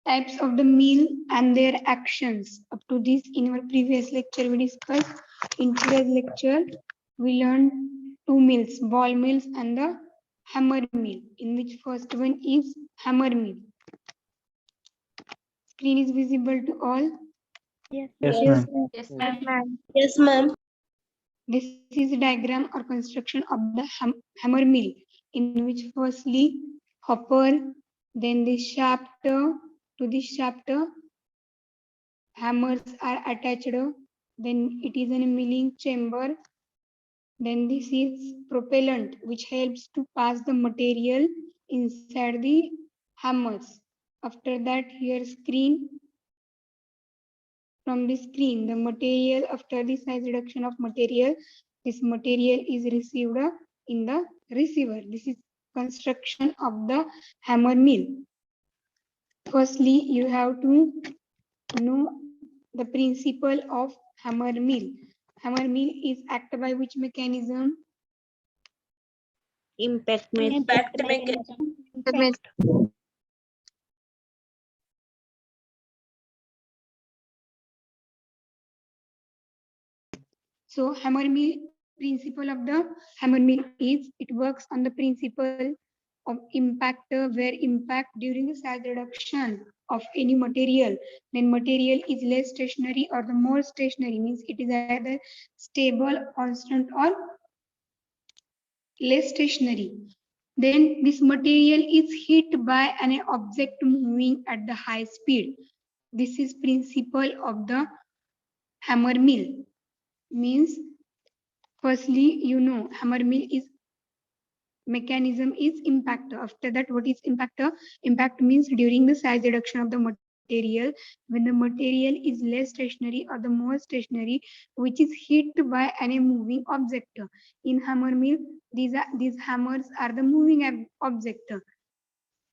Types of the mill and their actions. Up to this, in our previous lecture, we discussed. In today's lecture, we learned two mills, ball mills and the hammer mill, in which first one is hammer mill. Screen is visible to all. Yes, Yes, ma'am. ma'am. Yes, ma'am. Yes, ma'am. This is a diagram or construction of the hammer mill, in which firstly hopper, then the shaft. To this shaft, hammers are attached. Then it is in a milling chamber. Then this is propellant, which helps to pass the material inside the hammers. After that, here screen. From the screen, the material, after the size reduction of material, this material is received in the receiver. This is construction of the hammer mill. Firstly, you have to know the principle of hammer mill. Hammer mill is acted by which mechanism? Impact mechanism. So hammer mill, principle of the hammer mill is it works on the principle of impact, where impact during the size reduction of any material, then material is less stationary or the more stationary, means it is either stable, constant or less stationary. Then this material is hit by an object moving at the high speed. This is principle of the hammer mill. Means firstly, you know, hammer mill is mechanism is impactor. After that, what is impactor? Impact means during the size reduction of the material, when the material is less stationary or the more stationary, which is hit by any moving object. In hammer mill, these hammers are the moving object.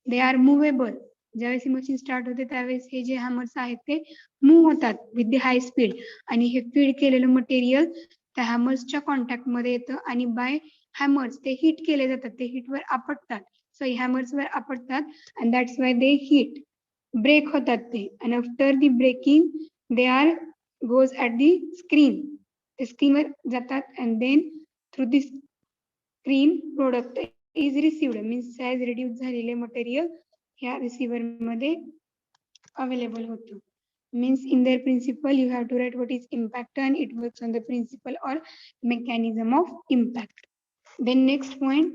They are movable. ज्यावेळेस ही machine start होते त्यावेळेस हे जे hammers आहेत ते move होतात with the high speed, आणि हे feed केलेलं material त्या हॅमर्सच्या contact मध्ये येतं आणि बाय हॅमर्स ते हिट केले जातात, ते हिटवर आपटतात. सो हॅमर्सवर आपटतात and that's why they hit, break होतात ते. And after the breaking they are goes at the screen, ते स्क्रीनवर जातात and then through the screen product is received, means size reduce झालेले मटेरियल ह्या रिसिव्हर मध्ये अवेलेबल होतं. Means in their principle you have to write what is impact and it works on the principle or mechanism of impact. Then next point,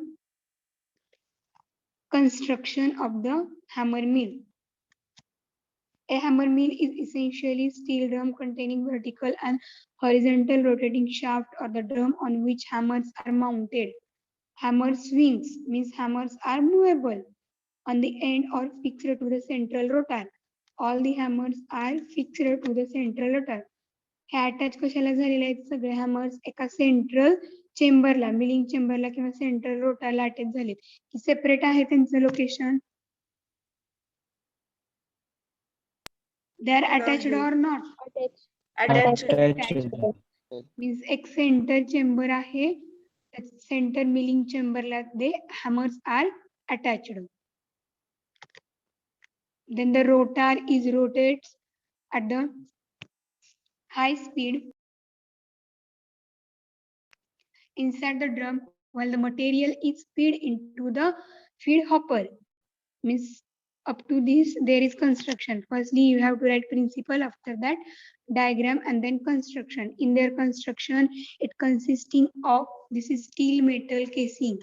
construction of the hammer mill. A hammer mill is essentially steel drum containing vertical and horizontal rotating shaft or the drum on which hammers are mounted. Hammer swings means hammers are movable on the end or fixed to the central rotor. All the hammers are fixed to the central rotor. हे attach कशाला झालेले आहेत? सगळे hammers एका central चेंबरला, milling चेंबरला किंवा central रोटरला attach झालेत. की separate आहे त्यांचं location? They are attached or not? Means एक सेंटर चेंबर आहे, सेंटर मिलिंग चेंबरला they hammers are attached. Then the rotor is rotates at the high speed inside the drum while the material is fed into the feed hopper. Means up to this there is construction. Firstly you have to write principle, after that diagram and then construction. In their construction it consisting of, this is steel metal casing.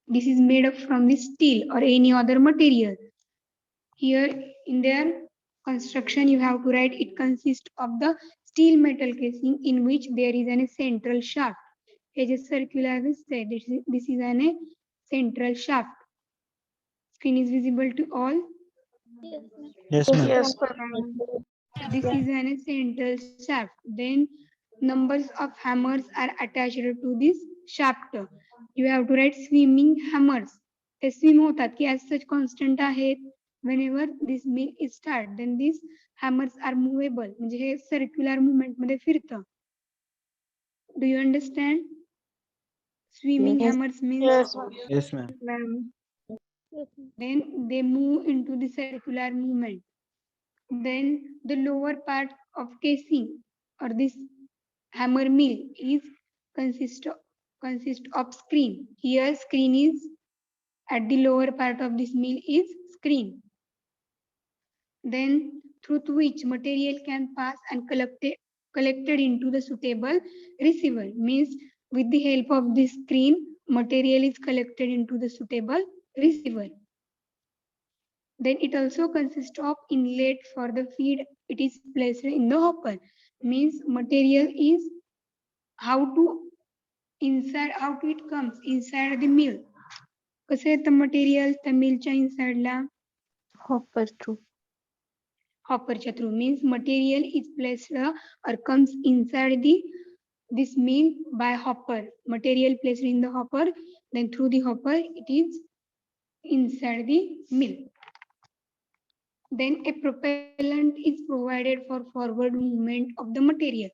This is made up from the steel or any other material. Here in their construction you have to write it consists of the steel metal casing in which there is a central shaft. It is circular, this is a central shaft. Screen is visible to all. Yes, ma'am. Yes, ma'am. This is a central shaft. Then numbers of hammers are attached to this shaft. You have to write swimming hammers. ते swim होतात की as such constant आहेत. Whenever this mill is start, then these hammers are movable. म्हणजे हे circular movement मध्ये फिरतं. Do you understand? Swimming Yes. hammers means Yes, Yes, ma'am. ma'am. Yes, ma'am. Then they move into the circular movement. Then the lower part of casing or this hammer mill is consist of screen. Here screen is at the lower part of this mill is screen. Then through which material can pass and collected into the suitable receiver. Means with the help of this screen, material is collected into the suitable receiver. Then it also consists of inlet for the feed. It is placed in the hopper. Means material is how to it comes inside the mill. कसं येतं material त्या मिलच्या इनसाइडला Hopper through. hopperच्या through. Means material is placed or comes inside this mill by hopper. Material placed in the hopper, then through the hopper it is inside the mill. Then a propellant is provided for forward movement of the material.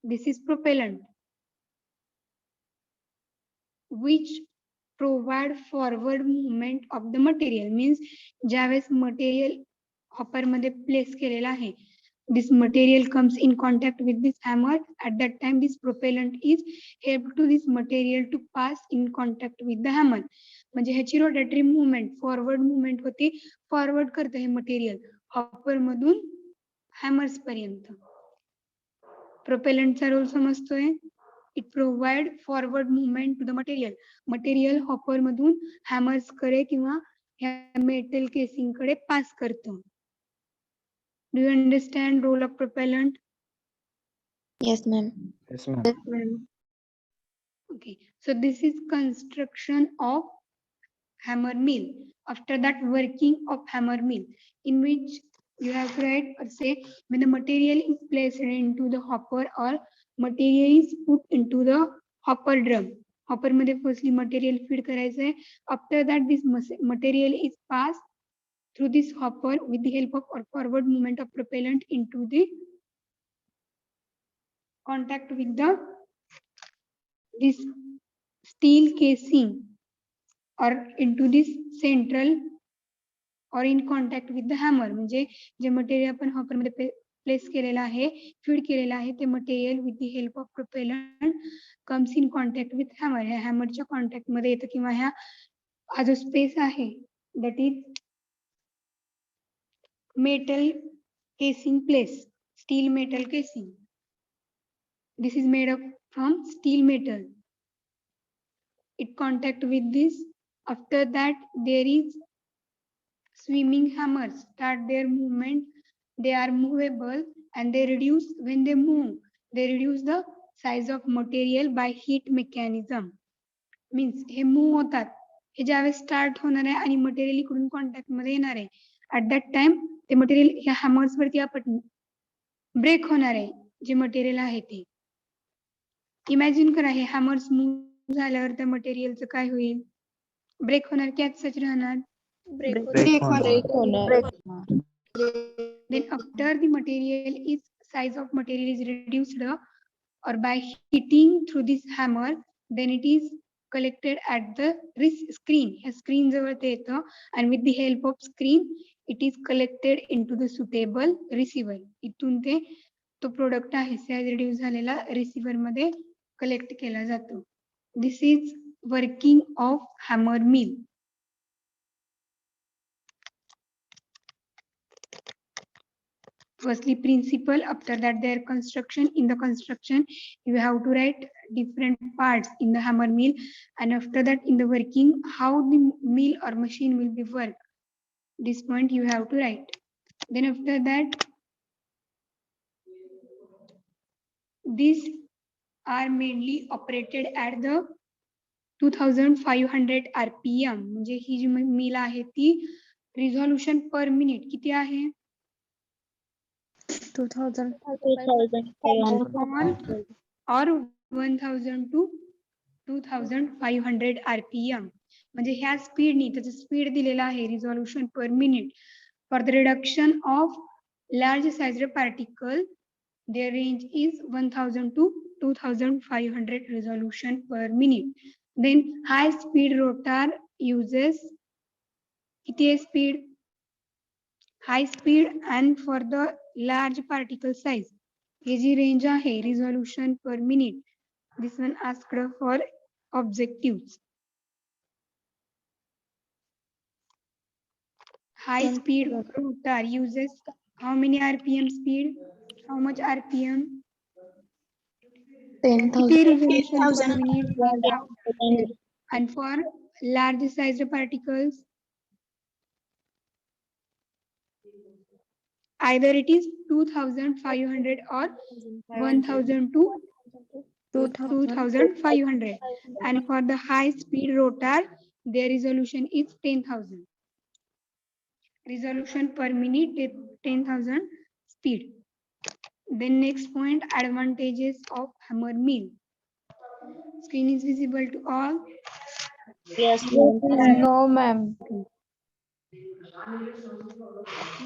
This is propellant which provide forward movement of the material. Means ज्यावेळेस material hopper मध्ये place केलेला आहे, this material comes in contact with this hammer. At that time this propellant is help to this material to pass in contact with the hammer. म्हणजे ह्याची rotary movement forward movement होते. फॉरवर्ड करते हे material hopper मधून hammers पर्यंत. प्रोपेलंटचा role समजतोय. It provide forward movement to the material. Material hopper मधून हॅमर्स कडे किंवा ह्या मेटल केसिंग कडे पास करतो. Do you understand role of propellant? Yes, ma'am. Yes, ma'am. Yes, ma'am. Okay, so this is construction of hammer mill. After that, working of hammer mill, in which you have to write or say when the material is placed into the hopper or material is put into the hopper drum. Hopper मध्ये firstly material feed करायचंय. After that, this material is passed through this hopper with the help of or forward movement of propellant into the contact with the this steel casing or into this central or in contact with the hammer. म्हणजे जे material आपण hopper मध्ये place केलेला आहे, feed केलेला आहे, ते material with the help of propellant comes in contact with hammer. ह्या हॅमरच्या कॉन्टॅक्ट मध्ये येतं किंवा ह्या हा जो स्पेस आहे that is metal casing place, steel metal casing. This is made up from steel metal. It contact with this. After that, there is swimming hammers start their movement. They are movable and they reduce when they move. They reduce the size of material by heat mechanism. Means हे move होतात. हे ज्यावेळेस start होणार आहे आणि material इकडून contact मध्ये येणार आहे. ऍट दॅट टाइम ते मटेरियल ह्या हॅमर्स वरती आपण ब्रेक होणार आहे. जे मटेरियल आहे ते इमॅजिन करा. हे हॅमर्स मूव्ह झाल्यावर त्या मटेरियलचं काय होईल? ब्रेक होणार की सच राहणार? Break Break. Then after the material is size of material is reduced or by heating through this hammer, then it is collected at the screen. ह्या स्क्रीन जवळ ते येतं and with the help of screen it is collected into the suitable receiver. इथून ते तो product आहे size reduce झालेला receiver मध्ये कलेक्ट केला जातो. This is working of hammer mill. Firstly, principle. After that, their construction. In the construction, you have to write different parts in the hammer mill, and after that, in the working, how the mill or machine will be worked. This point you have to write. Then after that, these are mainly operated at the 2500 RPM. म्हणजे ही जी मिल आहे ती resolution per minute किती आहे? 2000. or 1000 to 2500 RPM. म्हणजे ह्या स्पीडनी त्याचं speed दिलेला आहे resolution per minute. For the reduction of large sized particle their range is 1000 to 2500 resolution per minute. Then high speed rotor uses किती आहे speed? High speed and for the large particle size हे जी range आहे resolution per minute this one asked for objective. High speed rotor uses how many RPM speed? How much RPM? 10,000. Resolution per minute. 1000. And for large sized particles, either it is 2500 or 1000 to 2500. And for the high speed rotor, their resolution is 10,000. Resolution per minute 10,000 speed. Then next point, advantages of hammer mill. Screen is visible to all. Yes, ma'am. No, ma'am.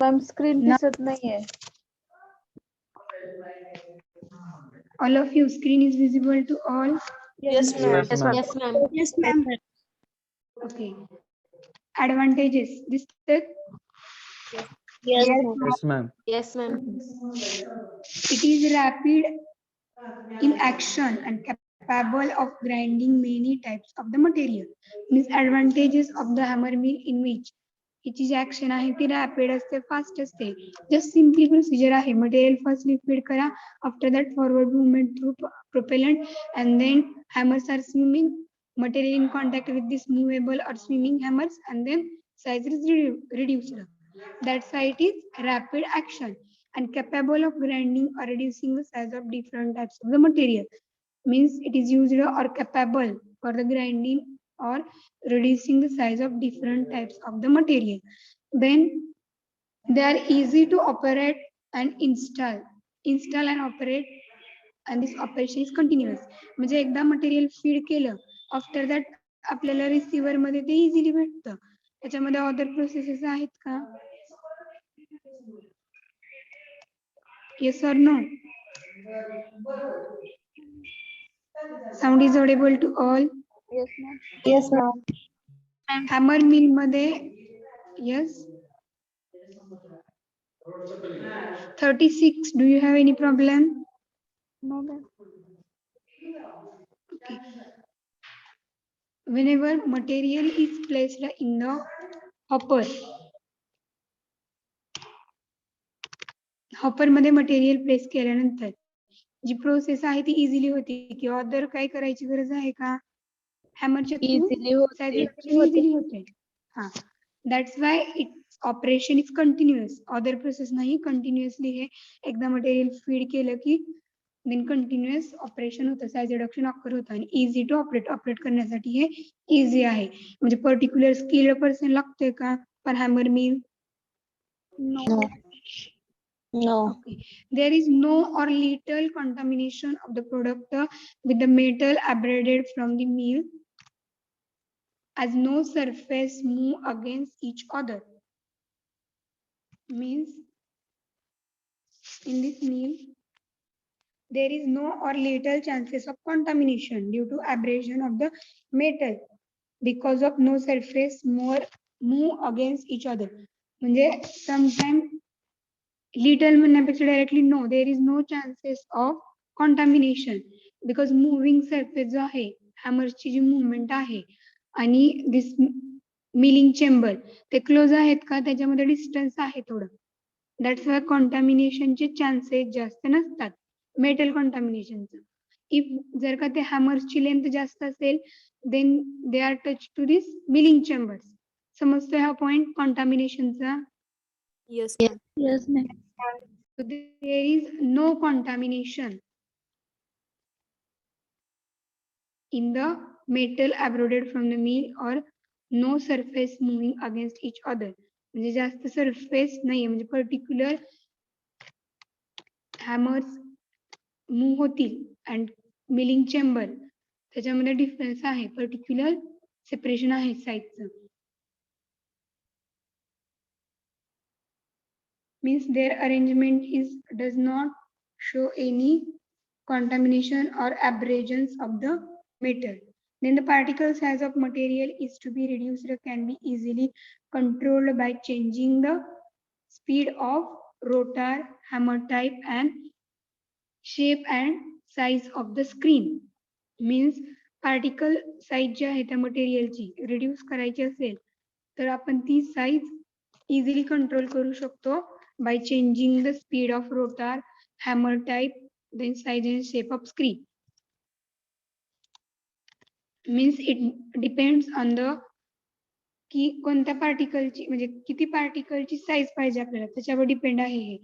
Ma'am screen Now, दिसत नाहीये. all of you, screen is visible to all. Yes, ma'am. Yes, ma'am. Yes, ma'am. Yes, ma'am. Okay. Advantages. This Yes, Yes, ma'am. Yes, ma'am. Yes, ma'am. it is rapid in action and capable of grinding many types of the material. Means advantages of the hammer mill in which हिची जी action आहे ती rapid असते, fast असते. Just simply procedure आहे. Material first liquid करा, after that forward movement through propellant and then hammers are swimming material in contact with this movable or swimming hammers and then size is reduced. That's why it is rapid action and capable of grinding or reducing the size of different types of the material. Means it is used or capable for the grinding or reducing the size of different types of the material. Then they are easy to operate and install and operate, and this operation is continuous. म्हणजे एकदा material feed केलं, after that आपल्याला receiver मध्ये ते easily भेटतं. त्याच्यामध्ये other processes आहेत का? Yes or no? Sound is audible to all? Yes, ma'am. Hammer mill मध्ये yes 36. Do you have any problem? No, ma'am. Okay. Whenever material is placed in the hopper मध्ये material place केल्यानंतर जी process आहे ती easily होते किंवा other काय करायची गरज आहे का? हॅमरच्या Easily होते. इझिली होते. हा, that's why its operation is continuous. Other process नाही, कंटिन्युअसली हे एकदा मटेरियल फीड केलं की देन कंटिन्युअस ऑपरेशन होतं, साईज रिडक्शन ऑकर होतं आणि इझी टू ऑपरेट करण्यासाठी हे इझी आहे. म्हणजे पर्टिक्युलर स्किल्ड पर्सन लागतोय का पर hammer mill? No. No. Okay. There is no or little contamination of the product with the metal abraded from the mill, as no surface move against each other. Means in this mill there is no or little chances of contamination due to abrasion of the metal because of no surface move against each other. म्हणजे sometimes little म्हणण्यापेक्षा directly no, there is no chances of contamination because moving surface जो आहे, हॅमर्सची जी movement आहे आणि this milling chamber ते close आहेत का, त्याच्यामध्ये डिस्टन्स आहे थोडं. दॅट्स वाय कॉन्टॅमिनेशनचे चान्सेस जास्त नसतात मेटल कॉन्टॅमिनेशनचं. इफ जर का ते हॅमर्सची लेंथ जास्त असेल then they are touch to this milling chambers. समजतोय हा पॉइंट कॉन्टॅमिनेशनचा? Yes, ma'am. Yes, ma'am. So there is no contamination in the metal abraded from the mill or no surface moving against each other. म्हणजे जास्त surface नाहीये, म्हणजे particular hammers move होतील and milling chamber त्याच्यामध्ये difference आहे, particular separation आहे साईजचं. Means their arrangement does not show any contamination or abrasions of the metal. Then the particle size of material is to be reduced or can be easily controlled by changing the speed of rotor, hammer type and shape and size of the screen. Means particle size जी आहे त्या मटेरियलची reduce करायची असेल तर आपण ती size easily control करू शकतो by changing the speed of rotor, hammer type, then size and shape of screen. Means it depends on the की कोणत्या पार्टिकलची म्हणजे किती पार्टिकलची साईज पाहिजे आपल्याला त्याच्यावर डिपेंड आहे हे.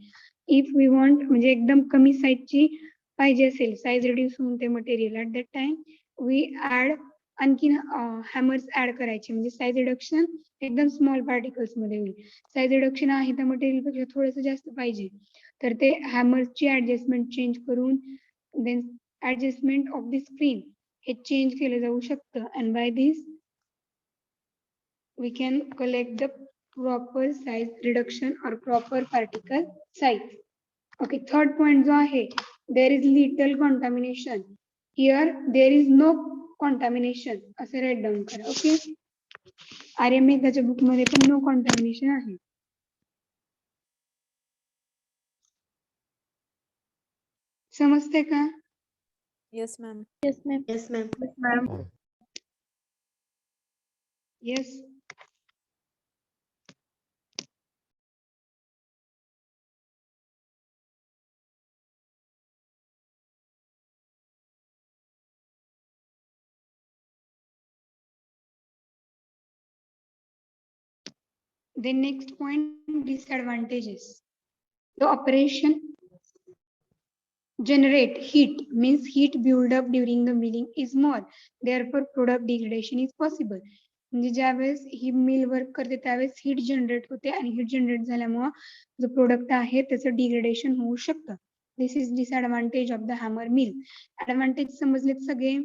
इफ वी वॉन्ट म्हणजे एकदम कमी साईजची पाहिजे असेल साईज रिड्यूस होऊन ते material at that time we add आणखीन हॅमर्स ऍड करायचे म्हणजे साईज रिडक्शन एकदम स्मॉल पार्टिकल्स मध्ये होईल. साईज रिडक्शन आहे त्या मटेरियल पेक्षा थोडंसं जास्त पाहिजे तर ते हॅमर्सची ऍडजस्टमेंट चेंज करून then adjustment of the screen हे चेंज केलं जाऊ शकतं and by this we can collect the proper size reduction or proper particle size. Okay, third point जो आहे there is little contamination. Here there is no contamination असे write down करा. Okay, आर्य मेघाच्या book मध्ये पण no contamination आहे. समजते का? Yes, ma'am. Yes, ma'am. Yes, ma'am. Yes. The next point, disadvantages. The operation generate heat means heat build up during the milling is more, therefore product degradation is possible. म्हणजे ज्यावेळेस ही मिल work करते त्यावेळेस heat generate होते आणि heat generate झाल्यामुळे जो product आहे त्याचं डिग्रेडेशन होऊ शकतं. This is disadvantage of the hammer mill. Advantage समजलेत सगळे?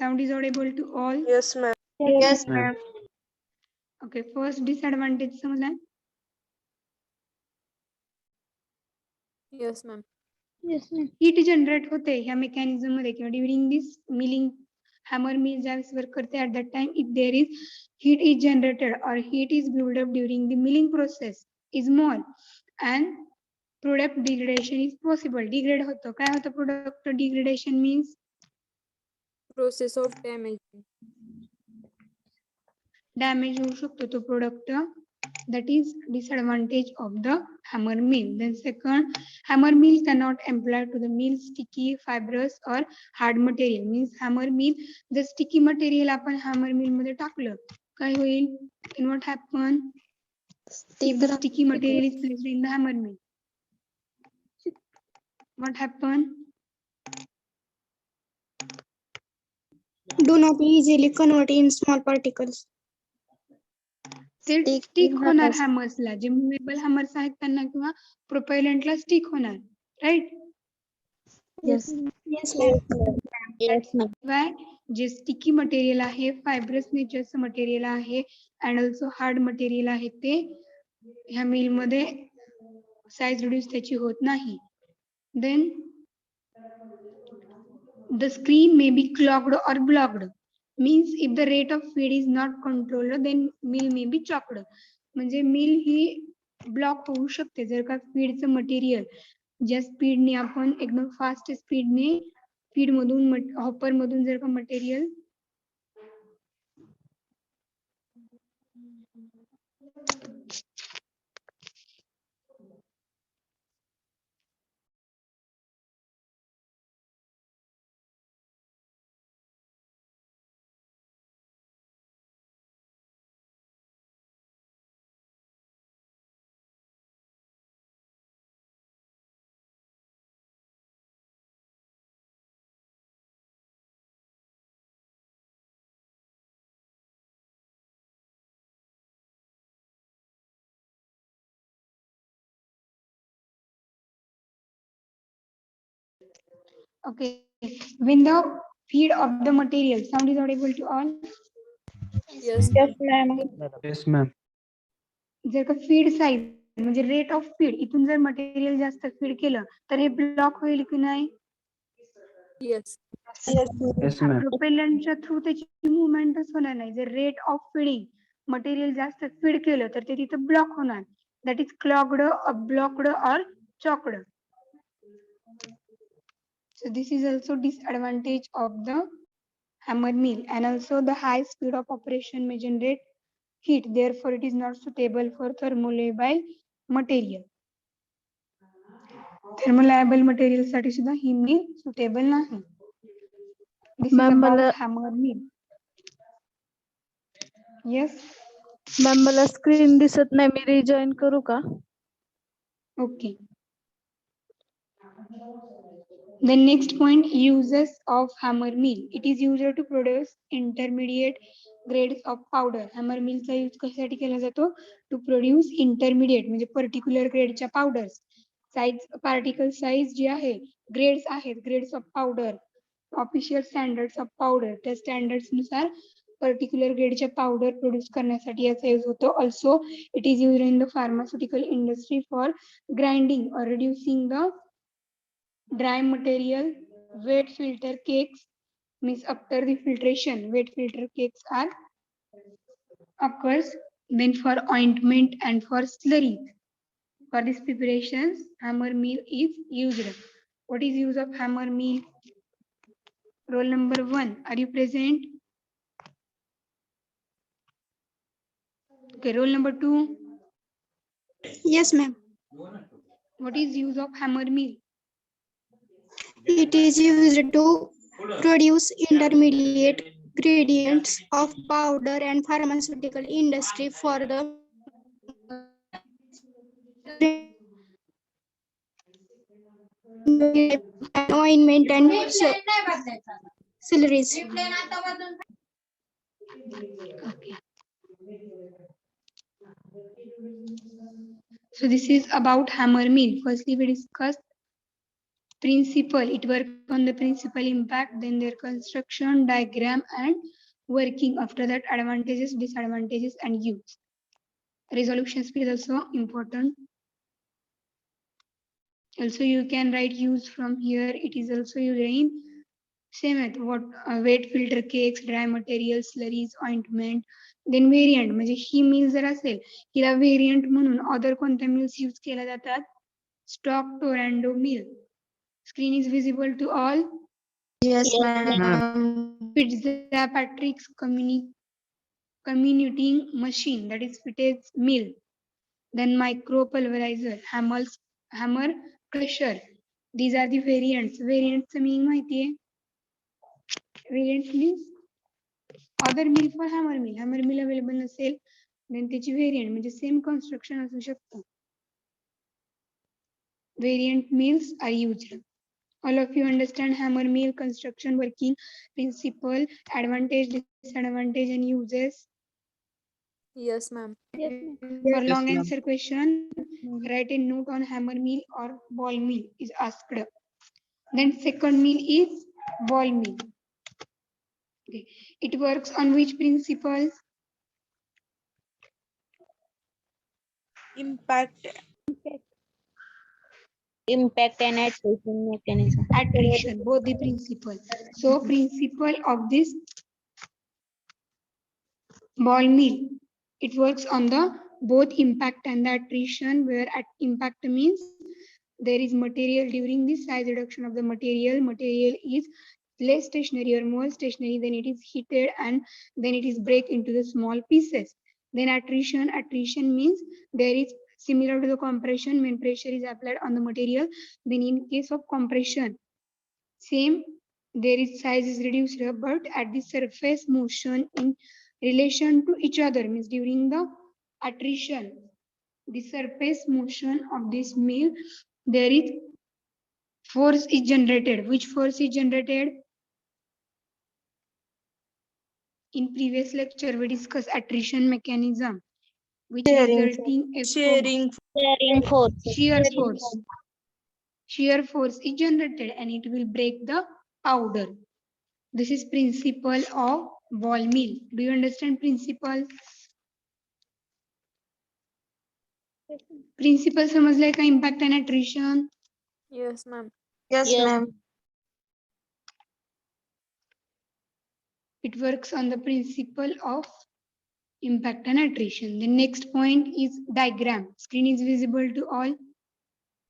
Sound is audible to all? Yes, ma'am. Yes, ma'am. Okay, first disadvantage समजला? Yes, ma'am. yes, ma'am. Heat generate होते ह्या मेकॅनिझम मध्ये किंवा ड्युरिंग दिस मिलिंग हॅमर मिल ज्यावेळेस work करते at that time if there is heat is generated or heat is built up during the milling process is more and product degradation is possible. Degrade होतं. काय होतं product degradation means Process of damaging. damage होऊ शकतो तो product. That is disadvantage of the hammer mill. Then second, hammer mill cannot employ to the mill sticky, fibrous or hard material. Means hammer mill the sticky material आपण hammer mill मध्ये टाकलं काय होईल? And what happen? If the sticky material is placed in the hammer mill, what happen? Do not easily convert in small particles. ते stick होणार हॅमर्सला जे movable hammers आहेत त्यांना किंवा प्रोपेलंटला स्टिक होणार right. Yes. Yes, ma'am. Yes, ma'am. Why? जे स्टिकी मटेरियल आहे फायब्रस नेचरचं मटेरियल आहे अँड ऑल्सो हार्ड मटेरियल आहे ते ह्या मिल मध्ये साईज रिड्यूस त्याची होत नाही. Then the screen may be clogged or blocked. Means if the rate of feed is not controlled then mill may be choked. म्हणजे मिल ही ब्लॉक होऊ शकते जर का फीडचं मटेरियल ज्या स्पीडने आपण एकदम फास्ट स्पीडने फीड मधून हॉपर मधून जर का material okay when the feed of the material sound is audible to all. Yes. Yes, ma'am. Yes, ma'am. जर का फीड साईज म्हणजे रेट ऑफ फीड इथून जर मटेरियल जास्त फीड केलं तर हे ब्लॉक होईल की नाही? Yes. Yes, ma'am. प्रोपेलंटच्या थ्रू त्याची मुवमेंटच होणार नाही. जर रेट ऑफ फीडिंग मटेरियल जास्त फीड केलं तर ते तिथे ब्लॉक होणार. दॅट इज क्लॉग्ड, ब्लॉक्ड और chalked. So this is also disadvantage of the hammer mill, and also the high speed of operation may generate heat, therefore it is not suitable for thermolabile material. Thermolabile material साठी सुद्धा ही mill suitable नाही. This is Ma'am, about मला hammer mill. Yes. Ma'am मला screen दिसत नाही, मी rejoin करू का? Okay. The next point, uses of hammer mill. It is used to produce intermediate grades of powder. Hammer mill चा use कशासाठी केला जातो? To produce intermediate म्हणजे particular grade च्या powders. Size, particle size जी आहे, grades आहेत, grades of powder, official standards of powder. त्या standards नुसार particular grade च्या powder produce करण्यासाठी याचा यूज होतो. Also, it is used in the pharmaceutical industry for grinding or reducing the dry material. Wet filter cakes means after the filtration, wet filter cakes are occurs. Then for ointment and for slurry, for these preparations, hammer mill is used. What is use of hammer mill? Roll number 1, are you present? Okay, roll number 2, Yes, ma'am. what is use of hammer mill? It is used to produce intermediate gradients of powder and pharmaceutical industry for the ointment and celeries. Okay. So this is about hammer mill. Firstly, we discussed principle. It works on the principal impact, then their construction, diagram, and working. After that, advantages, disadvantages, and use. Resolution speed is also important. Also, you can write use from here. It is also used in same at what wet filter cakes, dry materials, slurries, ointment. Then variant म्हणजे ही मिल जर असेल हिला variant म्हणून other कोणत्या mills use केल्या जातात? Stock टोरॅन्डो mill. Screen is visible to all. Yes, Fitzpatrick's commuting machine, that is Fitte's mill. Then micro pulverizer, hammer crusher. These are the variants. Variants meaning माहिती आहे? Variant means other mill for hammer mill. Hammer mill available नसेल, then त्याची variant म्हणजे same construction असू शकतं. Variant mills are used. All of you understand hammer mill construction, working, principle, advantage, disadvantage, and uses. Yes, ma'am. For long ma'am. answer question, write a note on hammer mill or ball mill is asked. Then second mill is ball mill. Okay. It works on which principle? Impact and attrition mechanism. Attrition, both the principle. So principle of this ball mill, it works on the both impact and the attrition, where at impact means there is material during the size reduction of the material is less stationary or more stationary, then it is heated and then it is break into the small pieces. Then attrition means there is similar to the compression when pressure is applied on the material. Then in case of compression, same, there is size is reduced, but at the surface motion in relation to each other means during the attrition, the surface motion of this mill, there is force is generated. Which force is generated? In previous lecture, we discussed attrition mechanism, which resulting a sharing Force. shear force. Shear force is generated and it will break the powder. This is principle of ball mill. Do you understand principle? Principle समजलाय का? Impact and attrition. Yes, ma'am. Yes, Yes. ma'am. It works on the principle of impact and attrition. The next point is diagram. Screen is visible to all.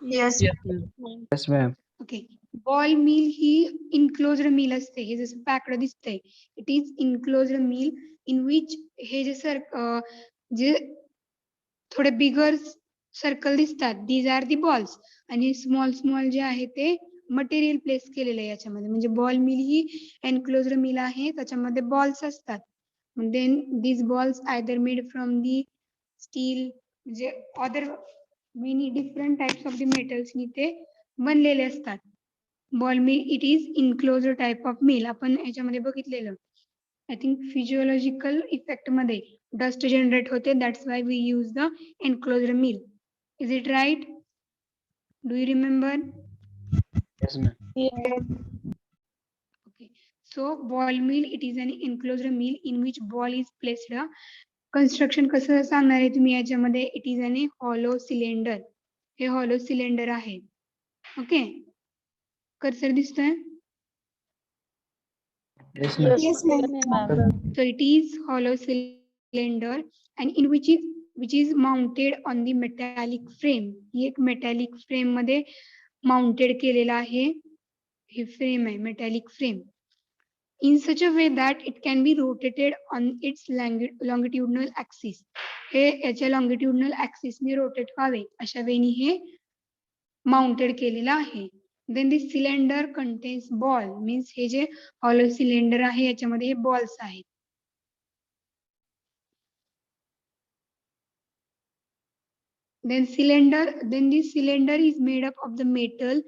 Yes. Yes, ma'am. Okay. Ball mill ही enclosed mill असते. हे जसं packed दिसतंय, it is enclosed mill in which हे जे थोडे bigger circle दिसतात, these are the balls, आणि स्मॉल स्मॉल जे आहे ते मटेरियल प्लेस केलेलं आहे याच्यामध्ये. म्हणजे बॉल मिल ही एनक्लोज्ड मिल आहे, त्याच्यामध्ये बॉल्स असतात. Then these balls either made from the steel, म्हणजे other many different types of the metals नी ते बनलेले असतात. Ball mill it is enclosed type of mill. आपण याच्यामध्ये बघितलेलं, आय थिंक फिजिओलॉजिकल इफेक्ट मध्ये डस्ट जनरेट होते, that's why we use the enclosed mill. Is it right? Do you remember? Yes, ma'am. Okay. So ball mill, it is an enclosed mill in which ball is placed. Construction कसं सांगणार आहे तुम्ही याच्यामध्ये? It is an hollow cylinder. हे hollow cylinder आहे. Okay. Cursor दिसतोय? Yes, ma'am. Yes, ma'am. So it is hollow cylinder and in which is mounted on the metallic frame. ही एक metallic frame मध्ये mounted केलेला आहे. ही frame आहे, metallic frame. In such a way that it can be rotated on its longitudinal axis. हे याच्या longitudinal axis ने rotate व्हावे अशा वेळी हे mounted केलेलं आहे. Then this cylinder contains ball, means hey J hollow cylinder आहे याच्यामध्ये हे balls आहेत. Then this cylinder is made up of the metal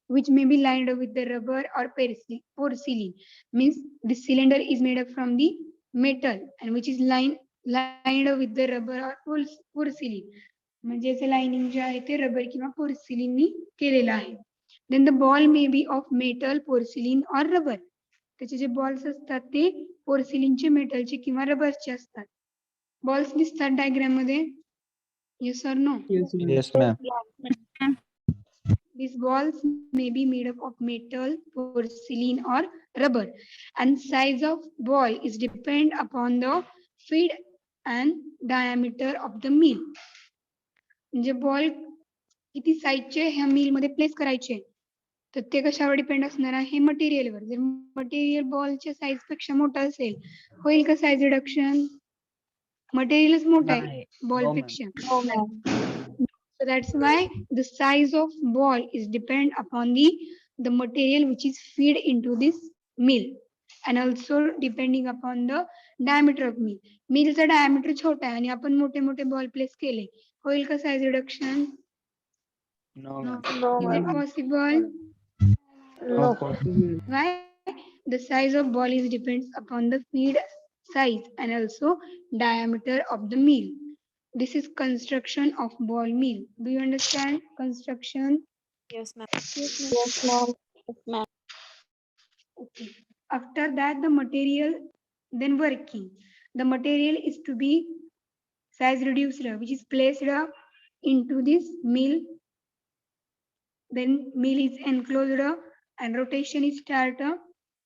which may be lined with the rubber or porcelain. Means this cylinder is made up from the metal and which is lined with the rubber or porcelain. म्हणजे याचे lining जे आहे ते rubber किंवा porcelain नी केलेलं आहे. Then the ball may be of metal, porcelain or rubber. त्याचे जे balls असतात ते पोर्सिलिनचे, मेटलचे किंवा रबरचे असतात. बॉल्स दिसतात डायग्राम मध्ये? Yes or no? Yes, ma'am. These balls may be made up of metal, porcelain or rubber, and size of ball is depend upon the feed and diameter of the mill. म्हणजे ball किती साईजचे ह्या मिल मध्ये place करायचे, तर ते कशावर depend असणार आहे? मटेरियलवर. जर मटेरियल बॉलच्या साईज पेक्षा मोठं असेल, होईल का साईज रिडक्शन? मटेरियलच मोठं आहे बॉल पेक्षा. So that's why the size of ball is depend upon the material which is feed into this mill and also depending upon the diameter of mill. मिलचा diameter छोटा आहे आणि आपण मोठे मोठे बॉल प्लेस केले, होईल का size reduction? No, ma'am. Is it possible? Not possible. Why? The size of ball is depends upon the feed size and also diameter of the mill. This is construction of ball mill. Do you understand construction? Yes, ma'am. Yes, ma'am. Okay. After that, the material, then working. The material is to be size reduced, which is placed into this mill. Then mill is enclosed and rotation is started.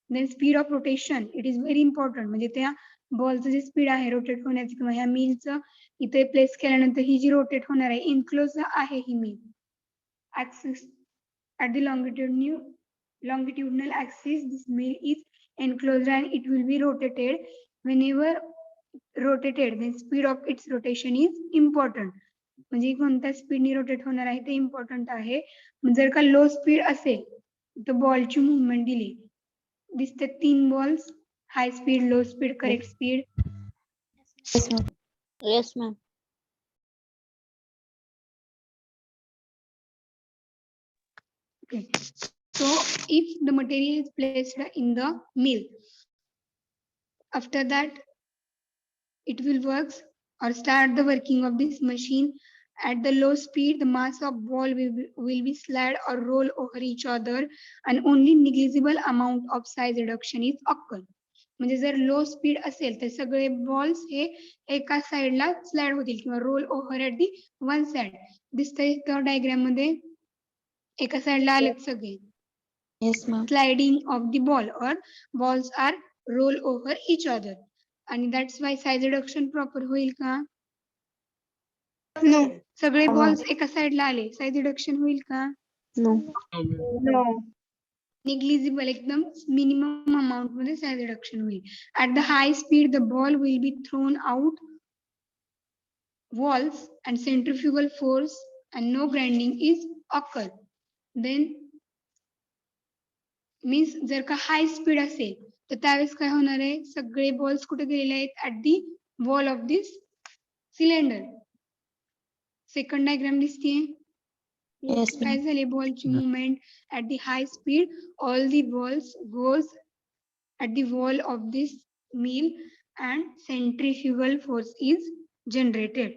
Then speed of rotation, it is very important. म्हणजे त्या बॉलचं जे speed आहे rotate होण्याचं किंवा ह्या मिलचं इथे place केल्यानंतर ही जी rotate होणार आहे, इनक्लोज आहे ही मिल. Axis at the longitudinal axis, this mill is enclosed and it will be rotated. Whenever rotated, then speed of its rotation is important. म्हणजे कोणत्या स्पीडने रोटेट होणार आहे ते इम्पॉर्टंट आहे. जर का लो स्पीड असेल तर बॉलची मुवमेंट दिली दिसते 3 balls, high speed, low speed, correct speed. Yes, ma'am. Okay. So if the material is placed in the mill, after that it will work or start the working of this machine. At the low speed, the mass of ball will be slide or roll over each other and only negligible amount of size reduction is occur. म्हणजे जर लो speed असेल तर सगळे balls हे एका साइडला slide होतील किंवा role over at the one side. दिसतंय तर डायग्राम मध्ये एका साइडला आलेत सगळे. Yes, ma'am. Sliding of the ball or balls are roll over each other. आणि that's why size reduction proper होईल का? No. सगळे बॉल्स एका साइडला आले, साइज रिडक्शन होईल का? No. निग्लिजिबल, एकदम मिनिमम अमाउंट मध्ये साइज रिडक्शन होईल. At the high speed, the ball will be thrown out walls and centrifugal force and no grinding is occur. Then means जर का हाय स्पीड असेल तर त्यावेळेस काय होणार आहे, सगळे बॉल्स कुठे गेलेले आहेत, at the wall of this cylinder. Second diagram दिसतीये. Yes, ma'am. काय झाले, बॉलची movement at the high speed, all the balls goes at the wall of this mill and centrifugal force is generated.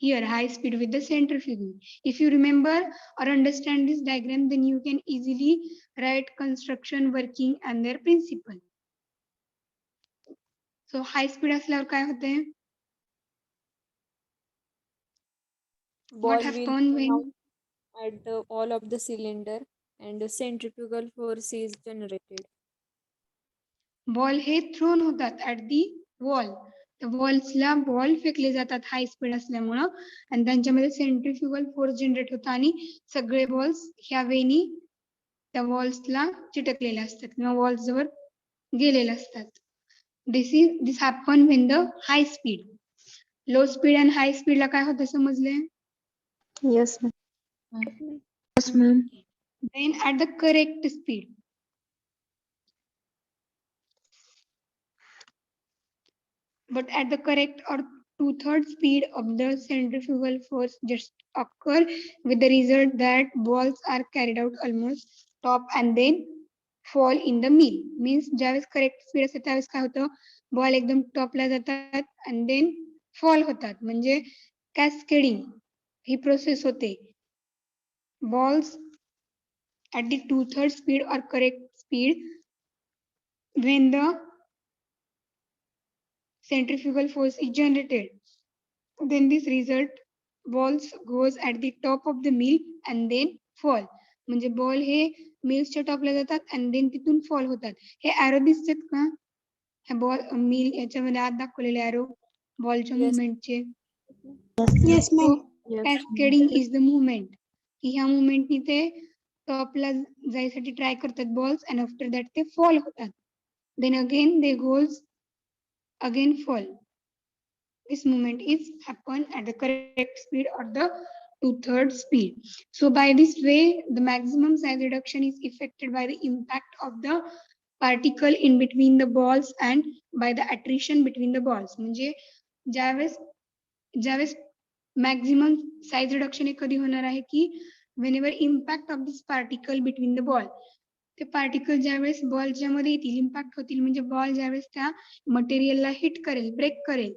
Here high speed with the centrifugal. If you remember or understand this diagram, then you can easily write construction working and their principle. So high speed असल्यावर काय होते? What Ball will happen when turn out at the wall of the cylinder and the centrifugal force is generated. Ball हे thrown होतात at the wall. त्या वॉल्सला ball फेकले जातात high speed असल्यामुळं आणि त्यांच्यामध्ये सेंट्रिफ्युगल फोर्स जनरेट होतो आणि सगळे बॉल्स ह्या वेनी त्या वॉल्सला चिटकलेले असतात किंवा वॉल्स जवळ गेलेले असतात. This happen when the high speed. Low speed आणि हाय स्पीडला काय होतं समजले? Yes, ma'am. Yes, ma'am. Then at the correct speed, but at the correct or 2/3 speed of the centrifugal force just occur with the result that balls are carried out almost top and then fall in the mill. Means ज्यावेळेस correct speed असते त्यावेळेस काय होतं, ball एकदम टॉपला जातात and then fall होतात. म्हणजे cascading ही process होते. Balls at the 2/3 speed or correct speed when the centrifugal force is generated, then this result balls goes at the top of the mill and then fall. म्हणजे ball हे मिल्सच्या टॉपला जातात and then तिथून fall होतात. हे arrow दिसतात का? हे ball मिल याच्यामध्ये आत दाखवलेले arrow बॉलच्या Yes. मुवमेंटचे. Yes, ma'am. Cascading is the movement. ह्या मुवमेंटनी ते टॉपला जायसाठी ट्राय करतात बॉल्स and after that ते फॉल होतात. Then again they goes again fall. This movement is happen at the correct speed or the 2/3 speed. So by this way, the maximum size reduction is effected by the impact of the particle in between the balls and by the attrition between the balls. म्हणजे ज्यावेळेस maximum size reduction हे कधी होणार आहे की whenever impact of this particle between the ball, ते particle ज्यावेळेस बॉलच्या मध्ये येतील, इम्पॅक्ट होतील, म्हणजे बॉल ज्यावेळेस त्या मटेरियलला हिट करेल, ब्रेक करेल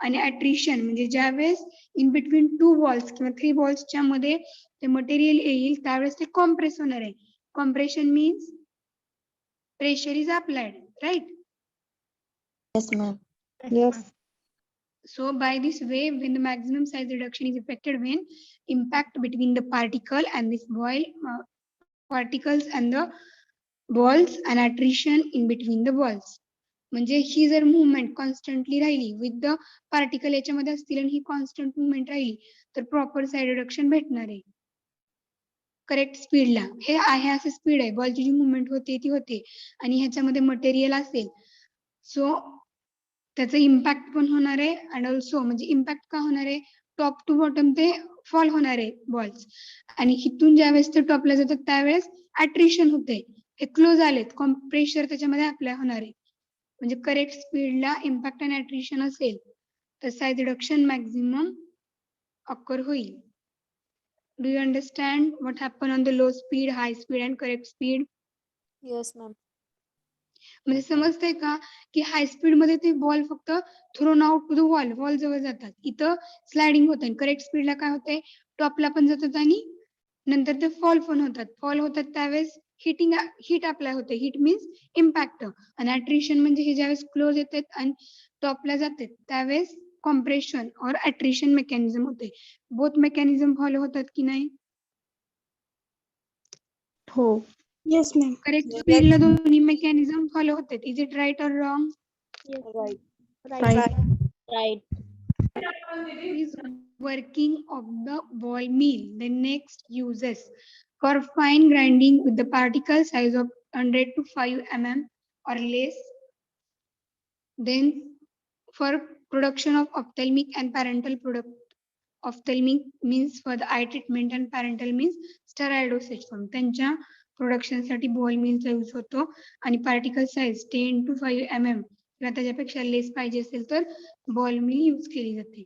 आणि अट्रिशन म्हणजे ज्यावेळेस इन बिटवीन 2 बॉल्स किंवा 3 बॉल्सच्या मध्ये ते मटेरियल येईल त्यावेळेस ते कॉम्प्रेस होणार आहे. Compression means pressure is applied, right? Yes, ma'am. Yes. So by this way, when the maximum size reduction is effected when impact between the particle and this particles and the balls and attrition in between the balls. म्हणजे ही जर movement constantly राहिली with the particle याच्यामध्ये असतील आणि ही constant movement राहिली तर proper side reduction भेटणार आहे करेक्ट स्पीडला. हे आहे असं स्पीड आहे, बॉलची जी मुवमेंट होते ती होते आणि ह्याच्यामध्ये मटेरियल असेल सो त्याचं इम्पॅक्ट पण होणार आहे अँड ऑल्सो म्हणजे इम्पॅक्ट का होणार आहे, टॉप टू बॉटम ते फॉल होणार आहे बॉल्स आणि हिथून ज्यावेळेस ते टॉपला जातात त्यावेळेस अट्रिशन होते, हे क्लोज आलेत, प्रेशर त्याच्यामध्ये अप्लाय होणार आहे. म्हणजे करेक्ट स्पीडला इम्पॅक्ट आणि अट्रिशन असेल तर साइज रिडक्शन मॅक्झिमम ऑकर होईल. Do you understand what happen on the low speed, high speed and correct speed? Yes, ma'am. म्हणजे समजतंय का की हाय स्पीड मध्ये ते बॉल फक्त thrown out to the wall जवळ जातात, इथं स्लायडिंग होत. करेक्ट स्पीडला काय होतंय, टॉपला पण जातात आणि नंतर ते फॉल होतात त्यावेळेस हिट अप्लाय होते. हिट मीन्स इम्पॅक्ट आणि अट्रिशन म्हणजे हे ज्यावेळेस क्लोज येतात आणि टॉपला जातात त्यावेळेस कॉम्प्रेशन और अट्रिशन मेकॅनिझम होते. बोथ मेकॅनिझम फॉलो होतात की नाही? हो. Yes, ma'am. करेक्ट स्पीडला दोन्ही मेकॅनिझम फॉलो होतात. इज इट राईट और wrong? Right. Right. Is working of the ball mill. The next uses for fine grinding with the particle size of 100 to 5 mm or less. Then for production of ophthalmic and parental product. Ophthalmic means for the eye treatment and parental means sterile dosage form. त्यांच्या production साठी ball मिलचा use होतो आणि particle size 10 to 5 mm किंवा त्याच्यापेक्षा less पाहिजे असेल तर ball मिल use केली जाते.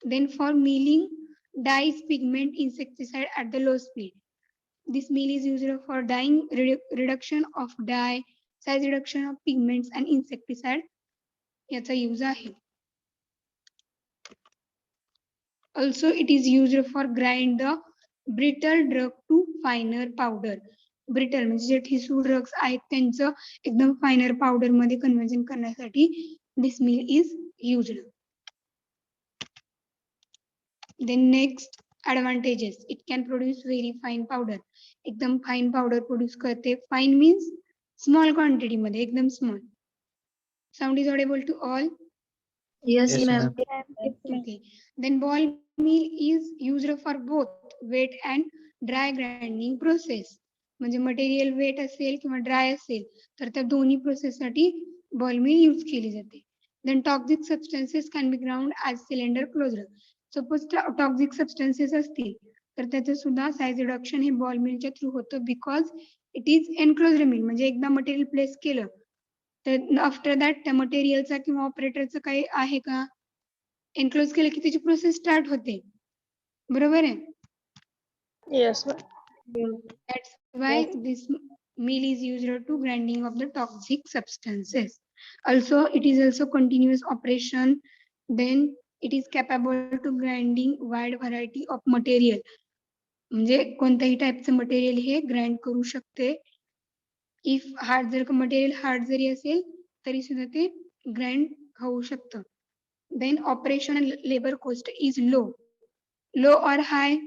Then for milling dyes pigment insecticide at the low speed. This mill is used for dyeing reduction of dye, size reduction of pigments and insecticide याचा use आहे. Also, it is used for grind the brittle drug to finer powder. Brittle म्हणजे जे ठिसूळ drugs आहेत त्यांचं एकदम फायनर powder मध्ये conversion करण्यासाठी this mill is used. Then next advantages, it can produce very fine powder. एकदम फाइन पावडर प्रोड्यूस करते. Fine means small quantity मध्ये एकदम small. Sound is audible to all? Yes, Yes, ma'am. ma'am. Okay. Then ball mill is used for both wet and dry grinding process. म्हणजे material wait असेल किंवा dry असेल तर त्या दोन्ही प्रोसेस साठी बॉल मिल यूज केली जाते. Then toxic substances can be ground as cylinder closure. Suppose toxic substances असतील तर त्याचं सुद्धा साईज रिडक्शन हे बॉल मिलच्या थ्रू होतं बिकॉज इट इज एनक्लोज्ड मिल. म्हणजे एकदा मटेरियल प्लेस केलं तर आफ्टर दॅट त्या मटेरियलचा किंवा ऑपरेटरचं काही आहे का एनक्लोज केलं की त्याची प्रोसेस स्टार्ट होते. बरोबर आहे. Yes, ma'am. That's why this mill is used to grinding of the toxic substances. Also, it is also continuous operation. Then it is capable to grinding wide variety of material. म्हणजे कोणत्याही टाईपचं material हे grind करू शकते. If hard जर material hard जरी असेल तरी सुद्धा ते ग्राइंड होऊ शकतं. Then operation labor cost is low. Low or high?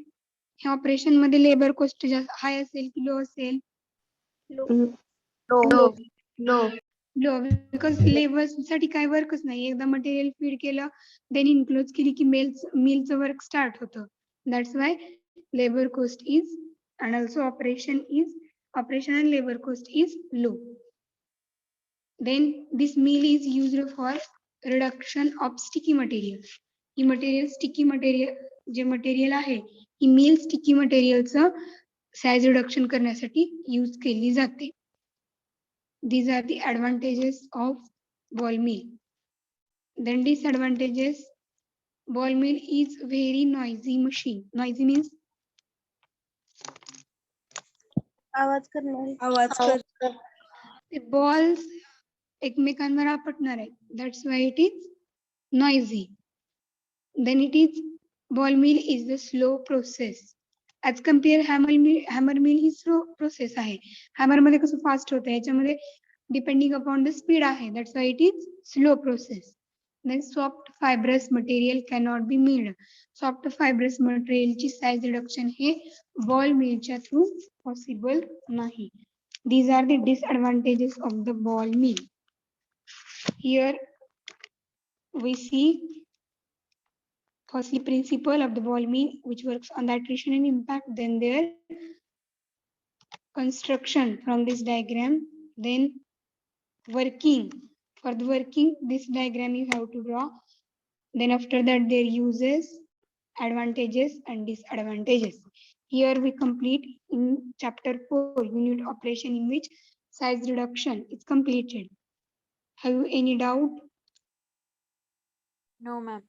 ह्या ऑपरेशन मध्ये लेबर कॉस्ट हाय असेल की लो असेल? No. लो बिकॉज लेबर साठी काय वर्कच नाही. एकदा मटेरियल फीड केलं देन इन्क्लोज केली की मिलचं वर्क स्टार्ट होतं. That's why labour cost is and also operation and labour cost is low. Then this mill is used for reduction of sticky material. ही मटेरियल स्टिकी मटेरियल जे material आहे ही mill sticky मटेरियलचं size reduction करण्यासाठी use केली जाते. These are the advantages of ball mill. Then disadvantages, ball mill is very noisy machine. Noisy means the balls एकमेकांवर आपटणार आहेत. That's why it is noisy. Then it is ball mill is the slow process. As compare hammer mill he slow process आहे. Hammer मध्ये कसं fast होतं याच्यामध्ये depending upon the speed आहे. That's why it is slow process. Then soft fibrous material cannot be milled. Soft fibrous material ची size reduction हे ball mill च्या through possible नाही. These are the disadvantages of the ball mill. Here we see firstly principle of the ball mill which works on the attrition and impact, then their construction from this diagram, then working. For the working, this diagram you have to draw. Then after that their uses, advantages and disadvantages. Here we complete in chapter 4 unit operation in which size reduction is completed. Have you any doubt? No, ma'am.